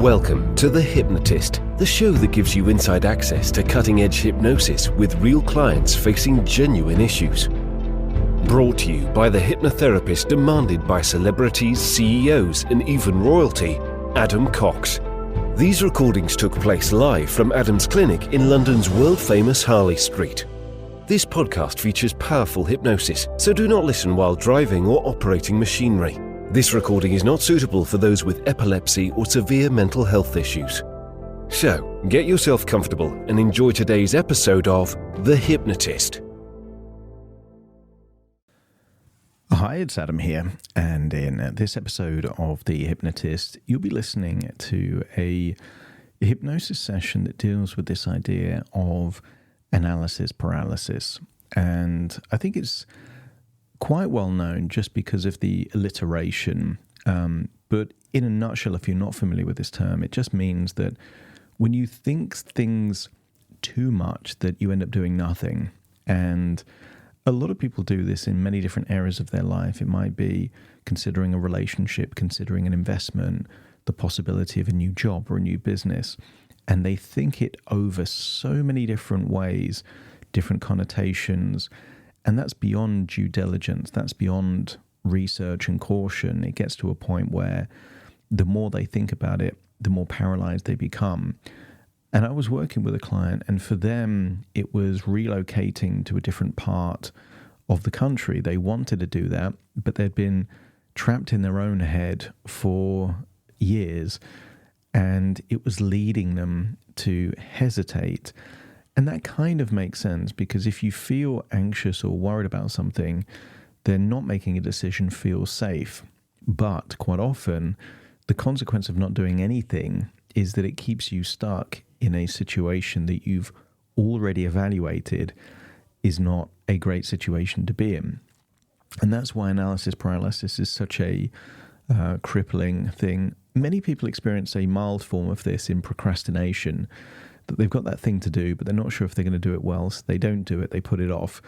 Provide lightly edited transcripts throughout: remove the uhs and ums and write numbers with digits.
Welcome to The Hypnotist, the show that gives you inside access to cutting-edge hypnosis with real clients facing genuine issues. Brought to you by the hypnotherapist demanded by celebrities, CEOs, and even royalty, Adam Cox. These recordings took place live from Adam's clinic in London's world-famous Harley Street. This podcast features powerful hypnosis, so do not listen while driving or operating machinery. This recording is not suitable for those with epilepsy or severe mental health issues. So, get yourself comfortable and enjoy today's episode of The Hypnotist. Hi, it's Adam here, and in this episode of The Hypnotist, you'll be listening to a hypnosis session that deals with this idea of analysis paralysis. And I think it's quite well known just because of the alliteration. But in a nutshell, if you're not familiar with this term, it just means that when you think things too much, that you end up doing nothing. And a lot of people do this in many different areas of their life. It might be considering a relationship, considering an investment, the possibility of a new job or a new business. And they think it over so many different ways, different connotations. And that's beyond due diligence. That's beyond research and caution. It gets to a point where the more they think about it, the more paralyzed they become. And I was working with a client, and for them, it was relocating to a different part of the country. They wanted to do that, but they'd been trapped in their own head for years, and it was leading them to hesitate. And that kind of makes sense, because if you feel anxious or worried about something, then not making a decision feels safe. But quite often, the consequence of not doing anything is that it keeps you stuck in a situation that you've already evaluated is not a great situation to be in. And that's why analysis paralysis is such a crippling thing. Many people experience a mild form of this in procrastination, that they've got that thing to do, but they're not sure if they're going to do it well, so they don't do it, they put it off,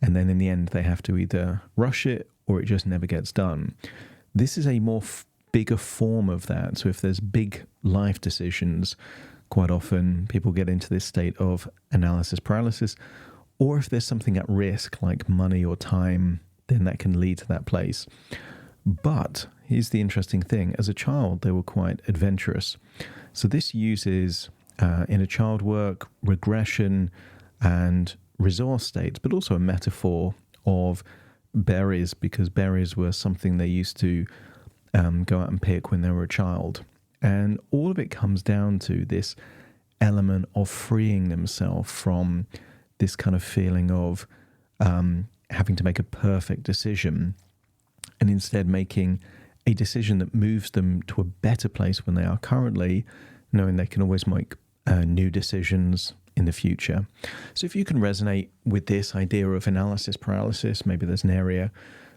and then in the end they have to either rush it or it just never gets done. This is a more bigger form of that. So if there's big life decisions, quite often people get into this state of analysis paralysis, or if there's something at risk like money or time, then that can lead to that place. But here's the interesting thing. As a child, they were quite adventurous. So this uses inner child work, regression, and resource states, but also a metaphor of berries, because berries were something they used to go out and pick when they were a child. And all of it comes down to this element of freeing themselves from this kind of feeling of having to make a perfect decision, and instead making a decision that moves them to a better place when they are currently, knowing they can always make new decisions in the future. So if you can resonate with this idea of analysis paralysis, maybe there's an area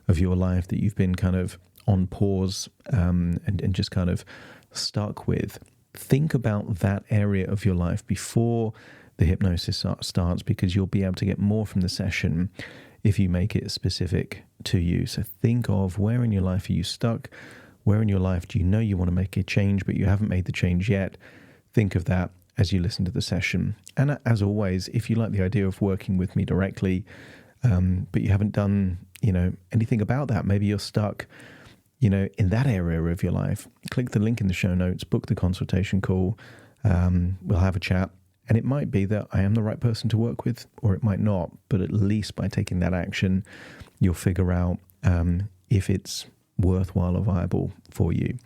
of your life that you've been kind of on pause and just kind of stuck with, think about that area of your life before the hypnosis starts, because you'll be able to get more from the session if you make it specific to you. So think of, where in your life are you stuck? Where in your life do you know you want to make a change, but you haven't made the change yet? Think of that as you listen to the session. And as always, if you like the idea of working with me directly, but you haven't done, anything about that, maybe you're stuck, in that area of your life, click the link in the show notes, book the consultation call. We'll have a chat. And it might be that I am the right person to work with, or it might not. But at least by taking that action, you'll figure out if it's worthwhile or viable for you.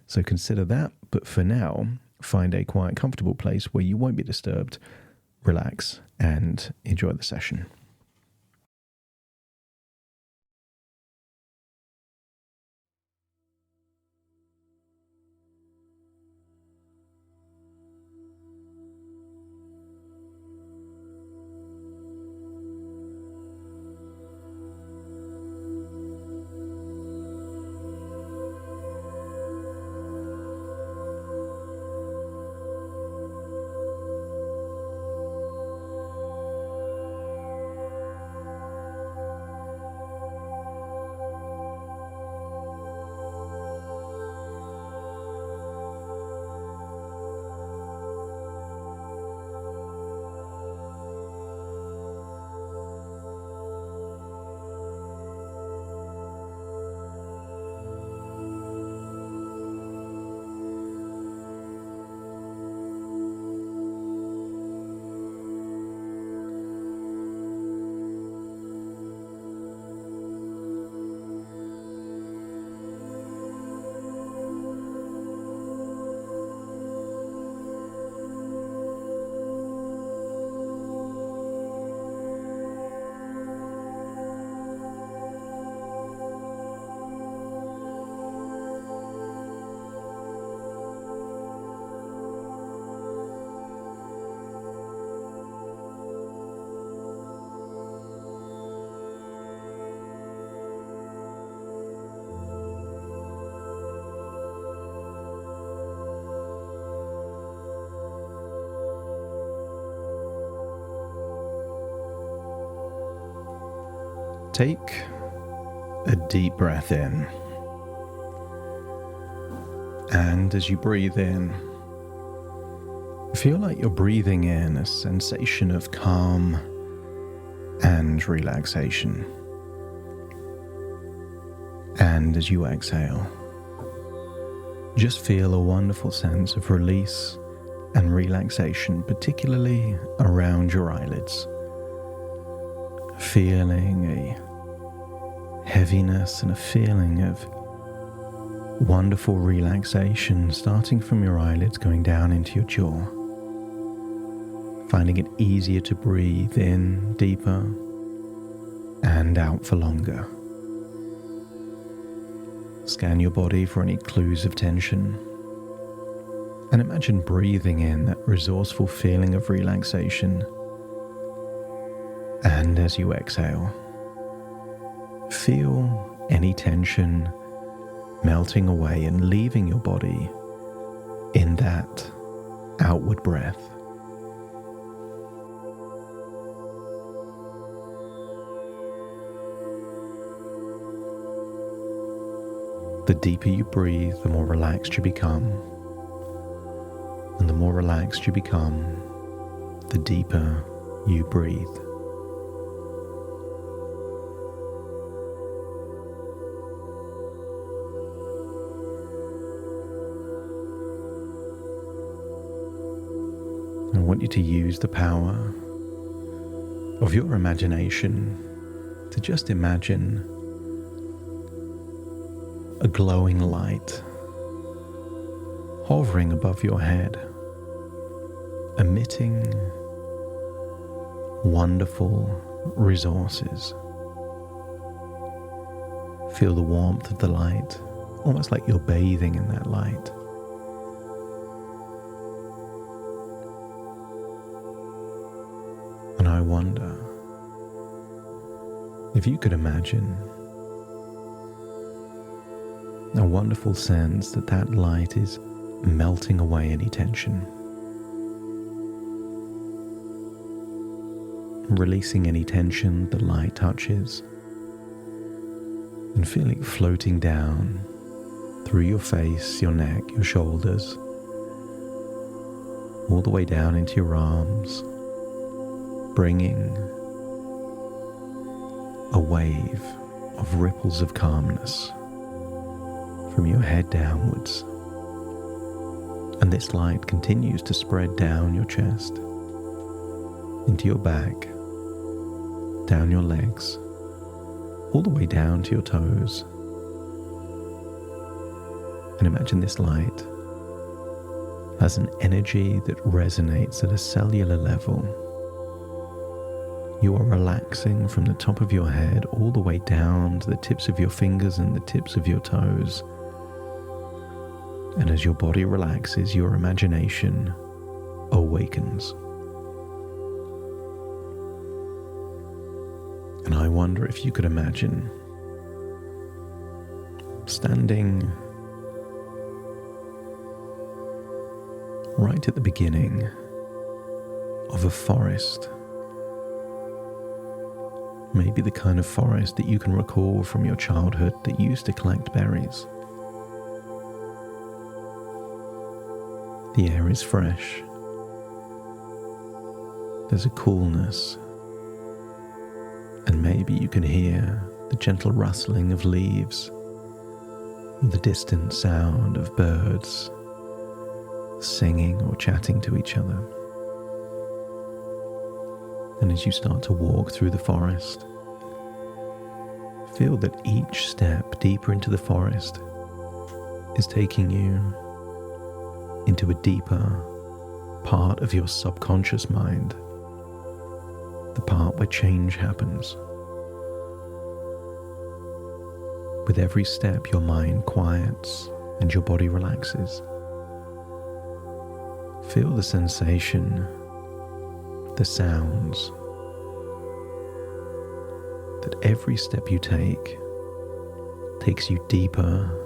So consider that. But for now, find a quiet, comfortable place where you won't be disturbed, relax, and enjoy the session. Take a deep breath in. And as you breathe in, feel like you're breathing in a sensation of calm and relaxation. And as you exhale, just feel a wonderful sense of release and relaxation, particularly around your eyelids. Feeling a heaviness and a feeling of wonderful relaxation starting from your eyelids going down into your jaw. Finding it easier to breathe in deeper and out for longer. Scan your body for any clues of tension. And imagine breathing in that resourceful feeling of relaxation. And as you exhale, feel any tension melting away and leaving your body in that outward breath. The deeper you breathe, the more relaxed you become. And the more relaxed you become, the deeper you breathe. I want you to use the power of your imagination to just imagine a glowing light hovering above your head, emitting wonderful resources. Feel the warmth of the light, almost like you're bathing in that light. And I wonder if you could imagine a wonderful sense that that light is melting away any tension, releasing any tension the light touches, and feel it floating down through your face, your neck, your shoulders, all the way down into your arms, bringing a wave of ripples of calmness from your head downwards. And this light continues to spread down your chest, into your back, down your legs, all the way down to your toes. And imagine this light has an energy that resonates at a cellular level. You are relaxing from the top of your head all the way down to the tips of your fingers and the tips of your toes. And as your body relaxes, your imagination awakens. And I wonder if you could imagine standing right at the beginning of a forest. Maybe the kind of forest that you can recall from your childhood that used to collect berries. The air is fresh. There's a coolness. And maybe you can hear the gentle rustling of leaves, or the distant sound of birds singing or chatting to each other. And as you start to walk through the forest, feel that each step deeper into the forest is taking you into a deeper part of your subconscious mind, the part where change happens. With every step, your mind quiets and your body relaxes. Feel the sensation, the sounds, that every step you take takes you deeper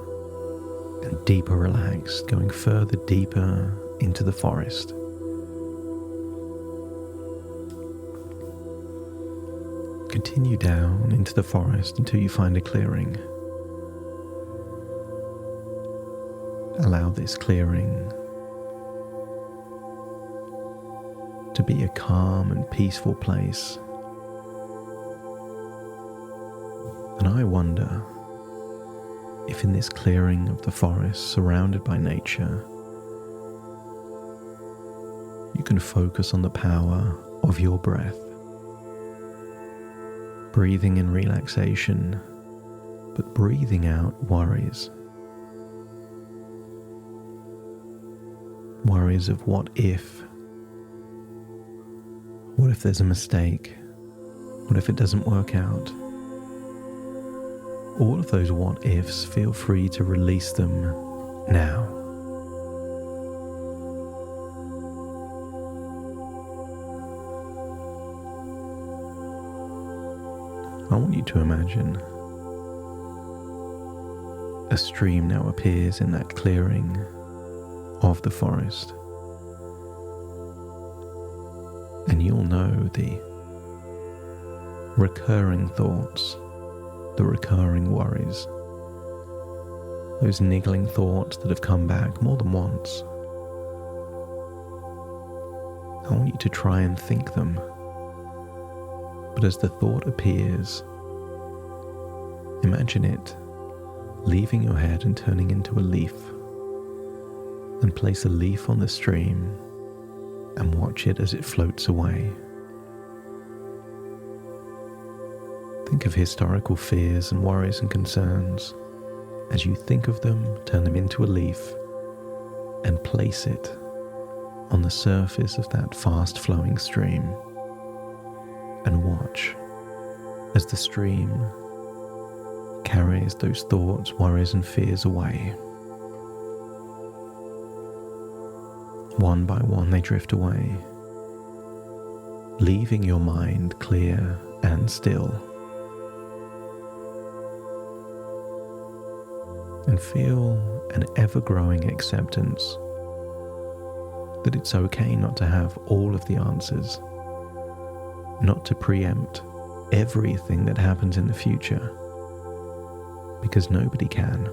and deeper relaxed, going further deeper into the forest. Continue down into the forest until you find a clearing. Allow this clearing to be a calm and peaceful place. And I wonder if in this clearing of the forest, surrounded by nature, you can focus on the power of your breath. Breathing in relaxation, but breathing out worries. Worries of what if? What if there's a mistake? What if it doesn't work out? All of those what ifs, feel free to release them now. I want you to imagine a stream now appears in that clearing of the forest. And you'll know the recurring thoughts, the recurring worries, those niggling thoughts that have come back more than once. I want you to try and think them, but as the thought appears, imagine it leaving your head and turning into a leaf, and place a leaf on the stream and watch it as it floats away. Think of historical fears and worries and concerns. As you think of them, turn them into a leaf and place it on the surface of that fast-flowing stream, and watch as the stream carries those thoughts, worries and fears away. One by one they drift away, leaving your mind clear and still. And feel an ever-growing acceptance that it's okay not to have all of the answers, not to preempt everything that happens in the future, because nobody can.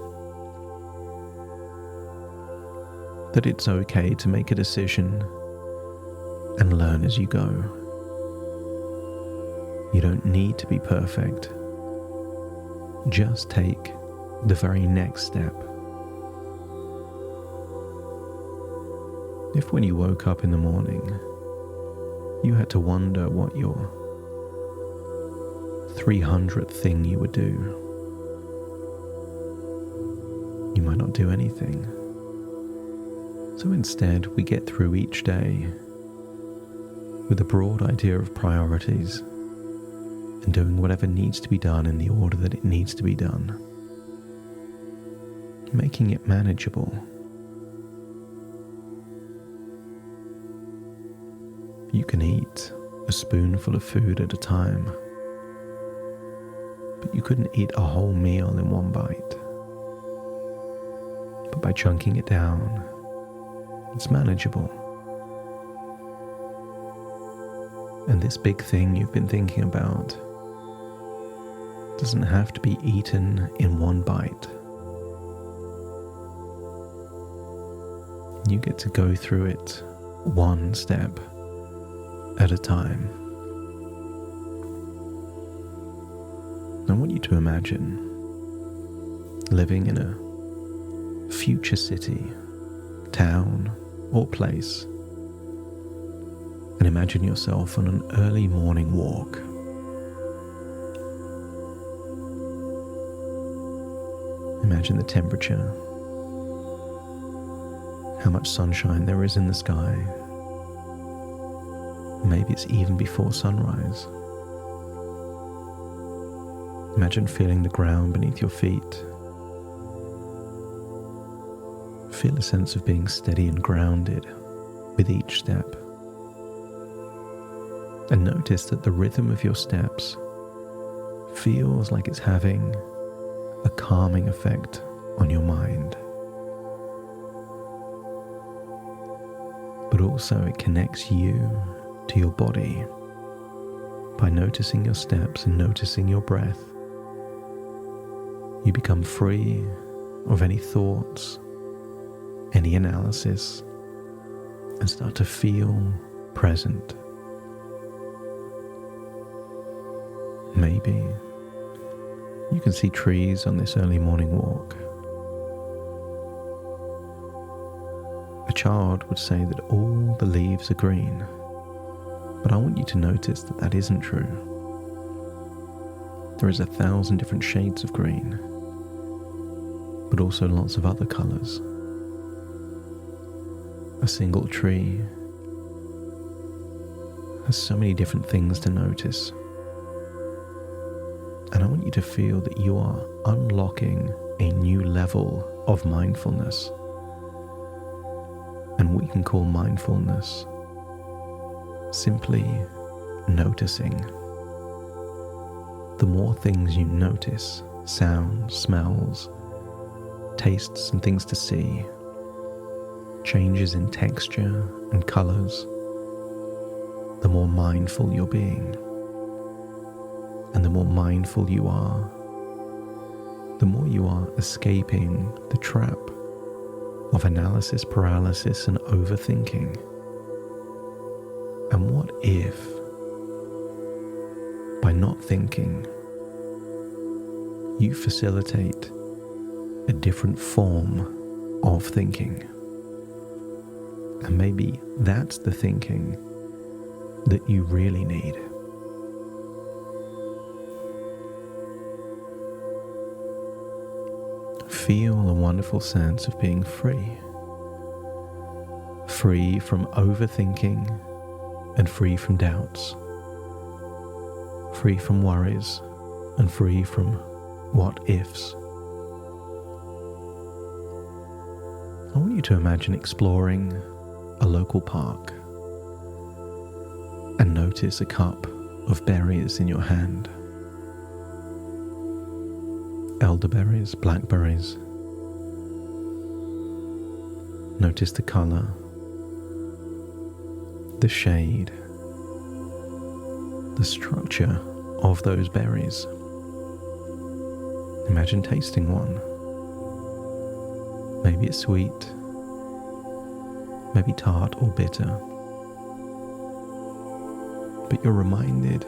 That it's okay to make a decision and learn as you go. You don't need to be perfect. Just take the very next step. If when you woke up in the morning, you had to wonder what your 300th thing you would do, you might not do anything. So instead, we get through each day with a broad idea of priorities and doing whatever needs to be done in the order that it needs to be done, making it manageable. You can eat a spoonful of food at a time, but you couldn't eat a whole meal in one bite. But by chunking it down, it's manageable. And this big thing you've been thinking about doesn't have to be eaten in one bite. You get to go through it one step at a time. I want you to imagine living in a future city, town, or place, and imagine yourself on an early morning walk. Imagine the temperature, how much sunshine there is in the sky. Maybe it's even before sunrise. Imagine feeling the ground beneath your feet. Feel a sense of being steady and grounded with each step. And notice that the rhythm of your steps feels like it's having a calming effect on your mind. But also it connects you to your body. By noticing your steps and noticing your breath, you become free of any thoughts, any analysis, and start to feel present. Maybe you can see trees on this early morning walk. A child would say that all the leaves are green, but I want you to notice that that isn't true. There is 1,000 different shades of green, but also lots of other colors. A single tree has so many different things to notice. And I want you to feel that you are unlocking a new level of mindfulness. And we can call mindfulness simply noticing. The more things you notice, sounds, smells, tastes and things to see, changes in texture and colors, the more mindful you're being. And the more mindful you are, the more you are escaping the trap of analysis paralysis and overthinking. And what if, by not thinking, you facilitate a different form of thinking? And maybe that's the thinking that you really need. Feel a wonderful sense of being free. Free from overthinking and free from doubts. Free from worries and free from what ifs. I want you to imagine exploring a local park and notice a cup of berries in your hand. Elderberries, blackberries. Notice the color, the shade, the structure of those berries. Imagine tasting one. Maybe it's sweet, maybe tart or bitter. But you're reminded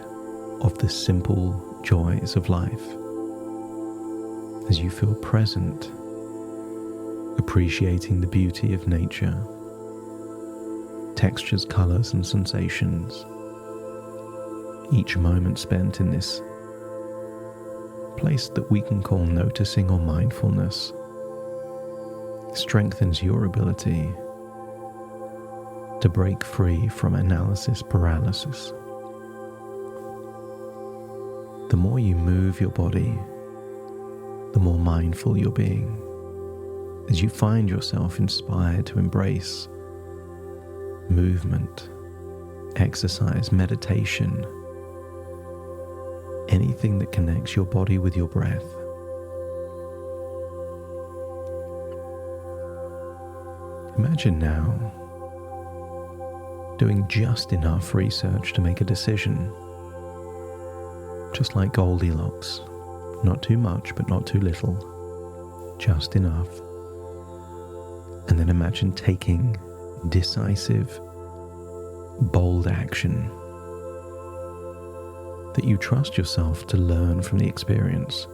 of the simple joys of life as you feel present, appreciating the beauty of nature, textures, colors, and sensations. Each moment spent in this place that we can call noticing or mindfulness strengthens your ability to break free from analysis paralysis. The more you move your body, the more mindful you're being, as you find yourself inspired to embrace movement, exercise, meditation, anything that connects your body with your breath. Imagine now doing just enough research to make a decision, just like Goldilocks. Not too much, but not too little. Just enough. And then imagine taking decisive, bold action. That you trust yourself to learn from the experience,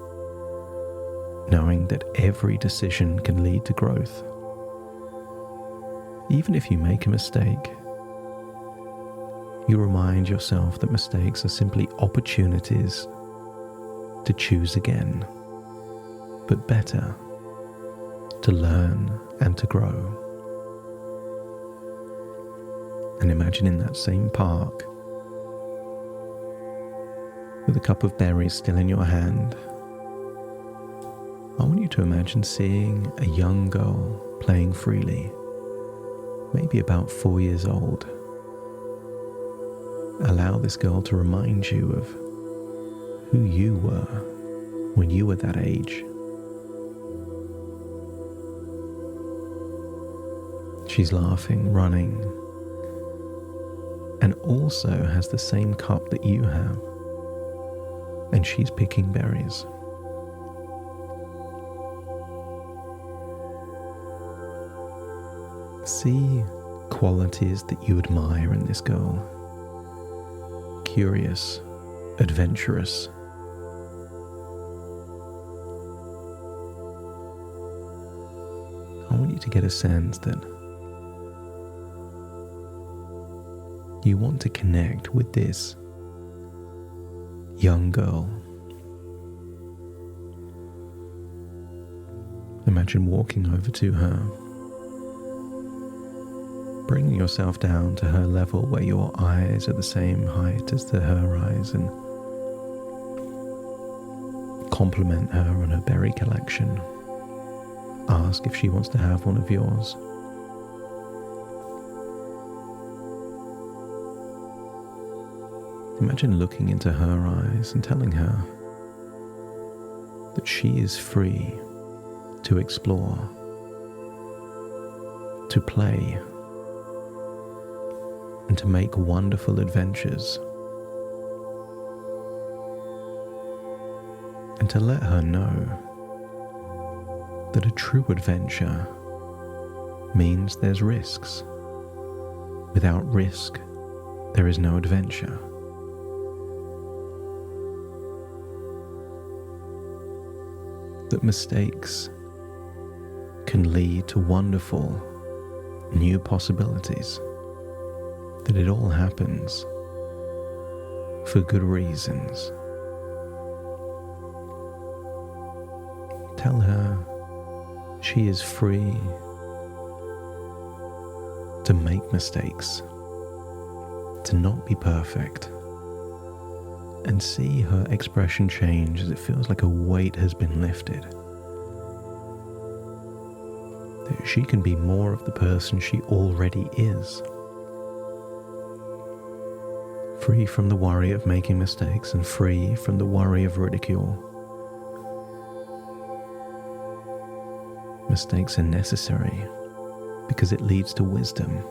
knowing that every decision can lead to growth. Even if you make a mistake, you remind yourself that mistakes are simply opportunities to choose again, but better, to learn and to grow. And imagine in that same park, with a cup of berries still in your hand, I want you to imagine seeing a young girl playing freely, maybe about 4 years old. Allow this girl to remind you of who you were when you were that age. She's laughing, running, and also has the same cup that you have, and she's picking berries. See qualities that you admire in this girl. Curious, adventurous. I want you to get a sense that you want to connect with this young girl. Imagine walking over to her, bringing yourself down to her level where your eyes are the same height as her eyes, and compliment her on her berry collection. Ask if she wants to have one of yours. Imagine looking into her eyes and telling her that she is free to explore, to play, and to make wonderful adventures. And to let her know that a true adventure means there's risks. Without risk, there is no adventure. That mistakes can lead to wonderful new possibilities. That it all happens for good reasons. Tell her she is free to make mistakes, to not be perfect, and see her expression change as it feels like a weight has been lifted. That she can be more of the person she already is. Free from the worry of making mistakes and free from the worry of ridicule. Mistakes are necessary because it leads to wisdom,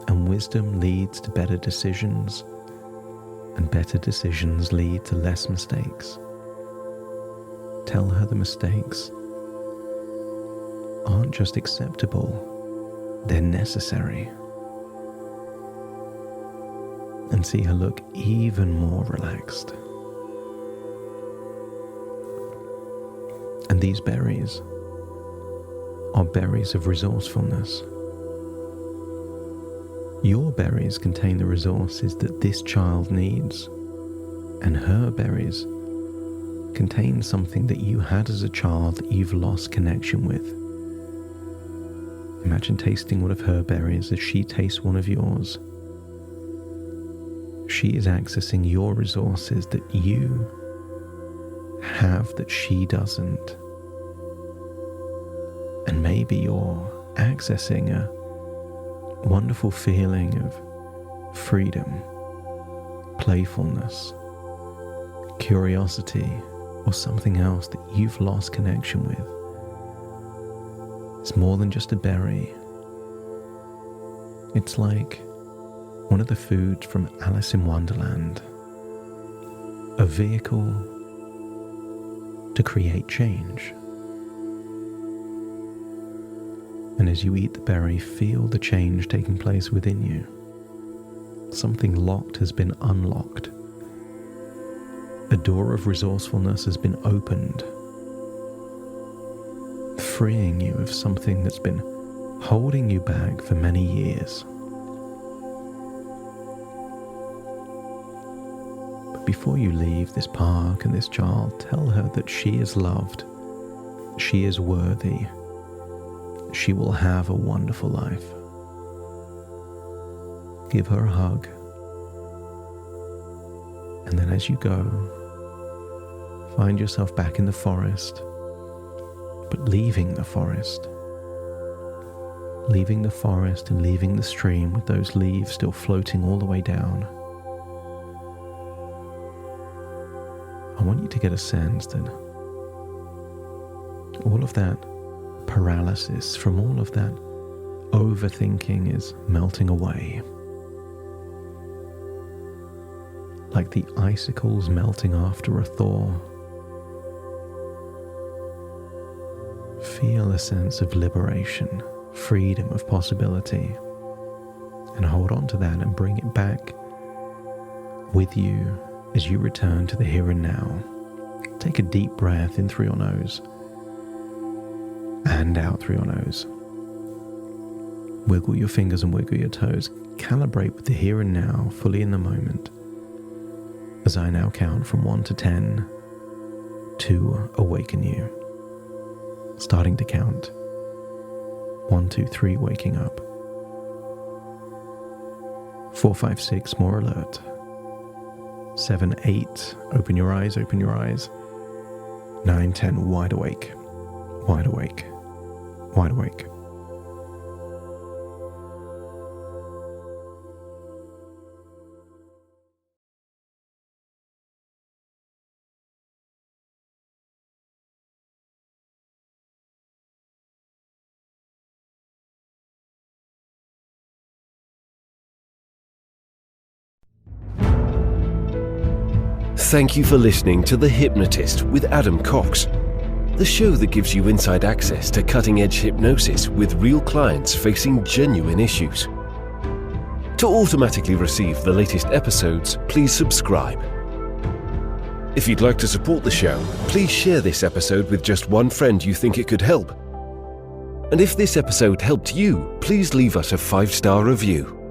and wisdom leads to better decisions, and better decisions lead to less mistakes. Tell her the mistakes aren't just acceptable, they're necessary. And see her look even more relaxed. And these berries are berries of resourcefulness. Your berries contain the resources that this child needs, and her berries contain something that you had as a child that you've lost connection with. Imagine tasting one of her berries as she tastes one of yours. She is accessing your resources that you have that she doesn't. And maybe you're accessing a wonderful feeling of freedom, playfulness, curiosity, or something else that you've lost connection with. It's more than just a berry. It's like one of the foods from Alice in Wonderland, a vehicle to create change. And as you eat the berry, feel the change taking place within you. Something locked has been unlocked. A door of resourcefulness has been opened, freeing you of something that's been holding you back for many years. But before you leave this park and this child, tell her that she is loved, she is worthy, she will have a wonderful life. Give her a hug, and then as you go, find yourself back in the forest, but leaving the forest. Leaving the forest and leaving the stream with those leaves still floating all the way down. I want you to get a sense that all of that paralysis, from all of that overthinking, is melting away. like the icicles melting after a thaw. Feel a sense of liberation, freedom of possibility, and hold on to that and bring it back with you as you return to the here and now. Take a deep breath in through your nose and out through your nose. Wiggle your fingers and wiggle your toes. Calibrate with the here and now, fully in the moment, as I now count from 1 to 10 to awaken you. Starting to count. 1, 2, 3, waking up. 4, 5, 6, more alert. 7, 8, open your eyes, open your eyes. 9, 10, wide awake, wide awake, wide awake. Thank you for listening to The Hypnotist with Adam Cox, the show that gives you inside access to cutting-edge hypnosis with real clients facing genuine issues. To automatically receive the latest episodes, please subscribe. If you'd like to support the show, please share this episode with just one friend you think it could help. And if this episode helped you, please leave us a 5-star review.